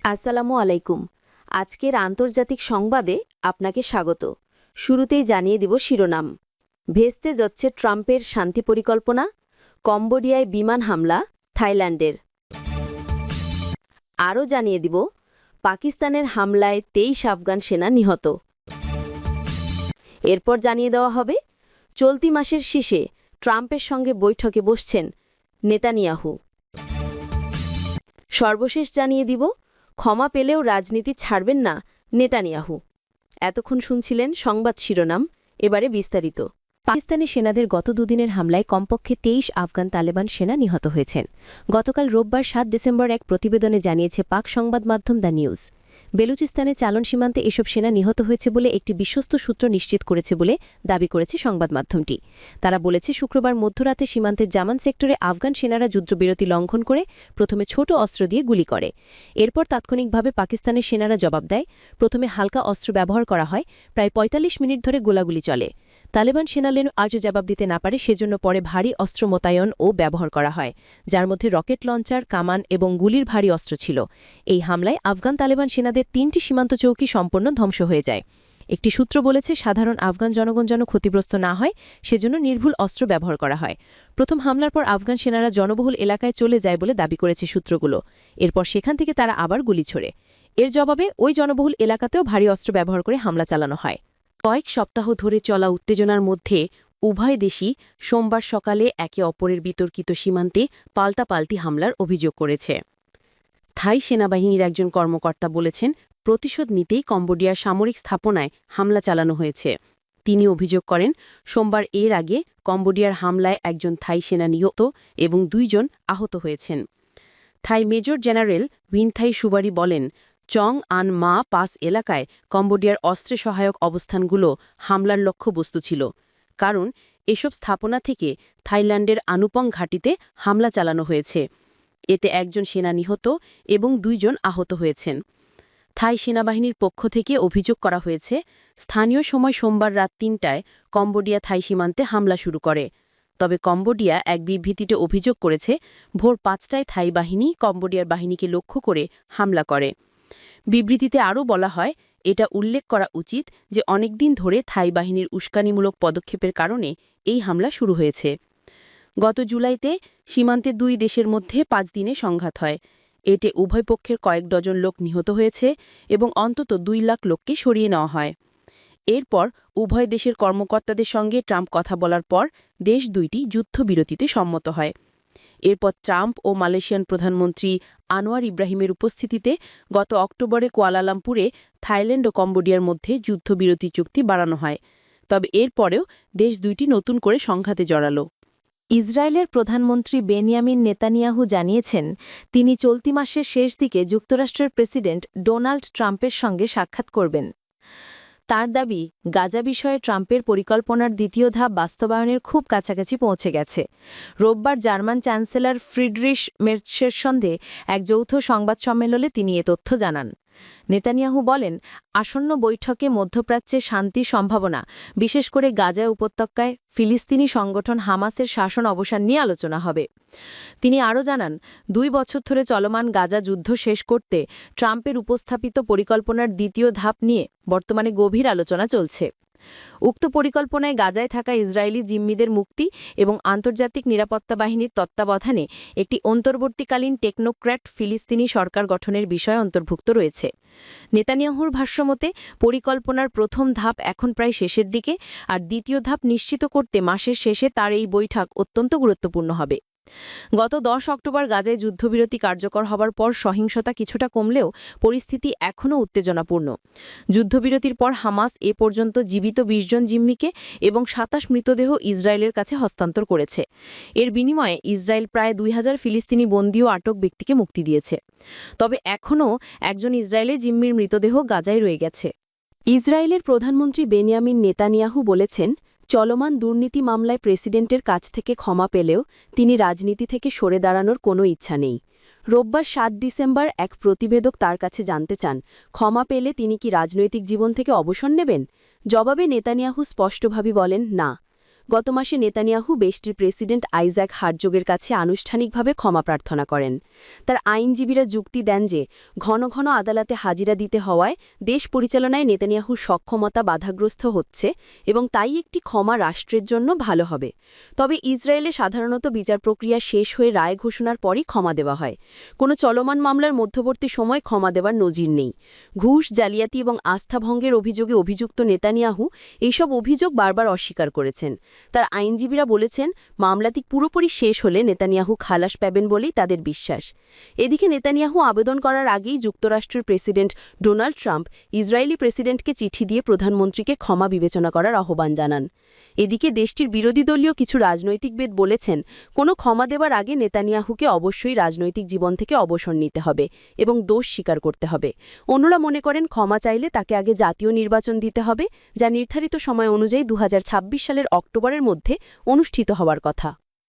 আসসালামু আলাইকুম। আজকের আন্তর্জাতিক সংবাদে আপনাকে স্বাগত। শুরুতেই জানিয়ে দিব শিরোনাম। ভেস্তে যাচ্ছে ট্রাম্পের শান্তি পরিকল্পনা, কম্বোডিয়ায় বিমান হামলা থাইল্যান্ডের। আরও জানিয়ে দিব পাকিস্তানের হামলায় 23 আফগান সেনা নিহত। এরপর জানিয়ে দেওয়া হবে চলতি মাসের শেষে ট্রাম্পের সঙ্গে বৈঠকে বসছেন নেতানিয়াহু। সর্বশেষ জানিয়ে দিব ক্ষমা পেলেও রাজনীতি ছাড়বেন না নেতানিয়াহু। এতক্ষণ শুনছিলেন সংবাদ শিরোনাম, এবারে বিস্তারিত। পাকিস্তানি সেনাদের গত দুদিনের হামলায় কমপক্ষে 23 আফগান তালেবান সেনা নিহত হয়েছেন। গতকাল রোববার 7 ডিসেম্বর এক প্রতিবেদনে জানিয়েছে পাক সংবাদ মাধ্যম দ্য নিউজ। বেলুচিস্তানে চালন সীমান্তে এসব সেনা নিহত হয়েছে বলে একটি বিশ্বস্ত সূত্র নিশ্চিত করেছে বলে দাবি করেছে সংবাদ মাধ্যমটি। তারা বলেছে, শুক্রবার মধ্যরাতে সীমান্তের জামান সেক্টরে আফগান সেনারা যুদ্ধবিরতি লঙ্ঘন করে প্রথমে ছোট অস্ত্র দিয়ে গুলি করে। এরপর তাৎক্ষণিকভাবে পাকিস্তানের সেনারা জবাব দেয়। প্রথমে হালকা অস্ত্র ব্যবহার করা হয়, প্রায় ৪৫ মিনিট ধরে গোলাগুলি চলে। তালেবান সেনালেন আজও জবাব দিতে না পারে, সেজন্য পরে ভারী অস্ত্র মোতায়েন ও ব্যবহার করা হয়, যার মধ্যে রকেট লঞ্চার, কামান এবং গুলির ভারী অস্ত্র ছিল। এই হামলায় আফগান তালেবান সেনাদের ৩টি সীমান্ত চৌকি সম্পূর্ণ ধ্বংস হয়ে যায়। একটি সূত্র বলেছে, সাধারণ আফগান জনগণ যেন ক্ষতিগ্রস্ত না হয় সেজন্য নির্ভুল অস্ত্র ব্যবহার করা হয়। প্রথম হামলার পর আফগান সেনারা জনবহুল এলাকায় চলে যায় বলে দাবি করেছে সূত্রগুলো। এরপর সেখান থেকে তারা আবার গুলি ছোড়ে। এর জবাবে ওই জনবহুল এলাকাতেও ভারী অস্ত্র ব্যবহার করে হামলা চালানো হয়। কয়েক সপ্তাহ ধরে চলা উত্তেজনার মধ্যে উভয় দেশই সোমবার সকালে একে অপরের বিতর্কিত সীমান্তে পাল্টাপাল্টি হামলার অভিযোগ করেছে। থাই সেনাবাহিনীর একজন কর্মকর্তা বলেছেন, প্রতিশোধ নিতেই কম্বোডিয়ার সামরিক স্থাপনায় হামলা চালানো হয়েছে। তিনি অভিযোগ করেন, সোমবার এর আগে কম্বোডিয়ার হামলায় একজন থাই সেনা নিহত এবং 2 জন আহত হয়েছেন। থাই মেজর জেনারেল উইনথাই সুবারি বলেন, চং আন মা পাস এলাকায় কম্বোডিয়ার অস্ত্রে সহায়ক অবস্থানগুলো হামলার লক্ষ্যবস্তু ছিল, কারণ এসব স্থাপনা থেকে থাইল্যান্ডের আনুপং ঘাঁটিতে হামলা চালানো হয়েছে। এতে একজন সেনা নিহত এবং 2 জন আহত হয়েছেন। থাই সেনাবাহিনীর পক্ষ থেকে অভিযোগ করা হয়েছে, স্থানীয় সময় সোমবার রাত 3টায় কম্বোডিয়া থাই সীমান্তে হামলা শুরু করে। তবে কম্বোডিয়া এক বিবৃতিতে অভিযোগ করেছে, ভোর 5টায় থাই বাহিনী কম্বোডিয়ার বাহিনীকে লক্ষ্য করে হামলা করে। বিবৃতিতে আরও বলা হয়, এটা উল্লেখ করা উচিত যে অনেকদিন ধরে থাই বাহিনীর উস্কানিমূলক পদক্ষেপের কারণে এই হামলা শুরু হয়েছে। গত জুলাইতে সীমান্তে 2 দেশের মধ্যে 5 দিনে সংঘাত হয়। এতে উভয় পক্ষের কয়েক ডজন লোক নিহত হয়েছে এবং অন্তত 2 লাখ লোককে সরিয়ে নেওয়া হয়। এরপর উভয় দেশের কর্মকর্তাদের সঙ্গে ট্রাম্প কথা বলার পর দেশ দুইটি যুদ্ধবিরতিতে সম্মত হয়। এরপর ট্রাম্প ও মালয়েশিয়ান প্রধানমন্ত্রী আনোয়ার ইব্রাহিমের উপস্থিতিতে গত অক্টোবরে কুয়ালালামপুরে থাইল্যান্ড ও কম্বোডিয়ার মধ্যে যুদ্ধবিরতি চুক্তি বাড়ানো হয়। তবে এরপরেও দেশ দুইটি নতুন করে সংঘাতে জড়ালো। ইসরায়েলের প্রধানমন্ত্রী বেনিয়ামিন নেতানিয়াহু জানিয়েছেন, তিনি চলতি মাসের শেষ দিকে যুক্তরাষ্ট্রের প্রেসিডেন্ট ডোনাল্ড ট্রাম্পের সঙ্গে সাক্ষাৎ করবেন। তার দাবি, গাজা বিষয়ে ট্রাম্পের পরিকল্পনার দ্বিতীয় ধাপ বাস্তবায়নের খুব কাছাকাছি পৌঁছে গেছে। রোববার জার্মান চ্যান্সেলর ফ্রিডরিশ মের্জের সঙ্গে এক যৌথ সংবাদ সম্মেলনে তিনি এ তথ্য জানান। নেতানিয়াহু বলেন, আসন্ন বৈঠকে মধ্যপ্রাচ্যে শান্তির সম্ভাবনা, বিশেষ করে গাজা উপত্যকায় ফিলিস্তিনি সংগঠন হামাসের শাসন অবসান নিয়ে আলোচনা হবে। তিনি আরও জানান, 2 বছর ধরে চলমান গাজা যুদ্ধ শেষ করতে ট্রাম্পের উপস্থাপিত পরিকল্পনার দ্বিতীয় ধাপ নিয়ে বর্তমানে গভীর আলোচনা চলছে। উক্ত পরিকল্পনায় গাজায় থাকা ইসরায়েলি জিম্মিদের মুক্তি এবং আন্তর্জাতিক নিরাপত্তা বাহিনীর তত্ত্বাবধানে একটি অন্তর্বর্তীকালীন টেকনোক্র্যাট ফিলিস্তিনি সরকার গঠনের বিষয় অন্তর্ভুক্ত রয়েছে। নেতানিয়াহুর ভাষ্যমতে, পরিকল্পনার প্রথম ধাপ এখন প্রায় শেষের দিকে, আর দ্বিতীয় ধাপ নিশ্চিত করতে মাসের শেষে তার এই বৈঠক অত্যন্ত গুরুত্বপূর্ণ হবে। গত 10 অক্টোবর গাজায় যুদ্ধবিরতি কার্যকর হবার পর সহিংসতা কিছুটা কমলেও পরিস্থিতি এখনও উত্তেজনাপূর্ণ। যুদ্ধবিরতির পর হামাস এ পর্যন্ত জীবিত 20 জন জিম্মিকে এবং 27 মৃতদেহ ইসরায়েলের কাছে হস্তান্তর করেছে। এর বিনিময়ে ইসরায়েল প্রায় 2000 ফিলিস্তিনি বন্দী ও আটক ব্যক্তিকে মুক্তি দিয়েছে। তবে এখনও একজন ইসরায়েলের জিম্মির মৃতদেহ গাজায় রয়ে গেছে। ইসরায়েলের প্রধানমন্ত্রী বেনিয়ামিন নেতানিয়াহু বলেছেন, চলমান দুর্নীতি মামলায় প্রেসিডেন্টের কাছ থেকে ক্ষমা পেলেও তিনি রাজনীতি থেকে সরে দাঁড়ানোর কোনো ইচ্ছা নেই। রোববার 7 ডিসেম্বর এক প্রতিবেদক তার কাছে জানতে চান, ক্ষমা পেলে তিনি কি রাজনৈতিক জীবন থেকে অবসর নেবেন? জবাবে নেতানিয়াহু স্পষ্টভাবে বলেন, না। গত মাসে নেতানিয়াহু দেশটির প্রেসিডেন্ট আইজ্যাক হার্জোগের কাছে আনুষ্ঠানিকভাবে ক্ষমা প্রার্থনা করেন। তার আইনজীবীরা যুক্তি দেন যে ঘন ঘন আদালতে হাজিরা দিতে হওয়ায় দেশ পরিচালনায় নেতানিয়াহুর সক্ষমতা বাধাগ্রস্ত হচ্ছে এবং তাই একটি ক্ষমা রাষ্ট্রের জন্য ভালো হবে। তবে ইসরায়েলে সাধারণত বিচার প্রক্রিয়া শেষ হয়ে রায় ঘোষণার পরই ক্ষমা দেওয়া হয়। কোনো চলমান মামলার মধ্যবর্তী সময় ক্ষমা দেওয়ার নজির নেই। ঘুষ, জালিয়াতি এবং আস্থাভঙ্গের অভিযোগে অভিযুক্ত নেতানিয়াহু এইসব অভিযোগ বারবার অস্বীকার করেছেন। তার আইনজীবীরা বলেছেন, মামলাটি পুরোপুরি শেষ হলে নেতানিয়াহু খালাস পাবেন বলেই তাদের বিশ্বাস। এদিকে নেতানিয়াহু আবেদন করার আগেই যুক্তরাষ্ট্রের প্রেসিডেন্ট ডোনাল্ড ট্রাম্প ইসরায়েলি প্রেসিডেন্টকে চিঠি দিয়ে প্রধানমন্ত্রীকে ক্ষমা বিবেচনা করার আহ্বান জানান। এদিকে দেশটির বিরোধী দলীয় কিছু রাজনৈতিকবিদ বলেছেন, কোনো ক্ষমা দেওয়ার আগে নেতানিয়াহুকে অবশ্যই রাজনৈতিক জীবন থেকে অবসর নিতে হবে এবং দোষ স্বীকার করতে হবে। অন্যরা মনে করেন, ক্ষমা চাইলে তাকে আগে জাতীয় নির্বাচন দিতে হবে, যা নির্ধারিত সময় অনুযায়ী 2026 সালের অক্টোবরের মধ্যে অনুষ্ঠিত হওয়ার কথা।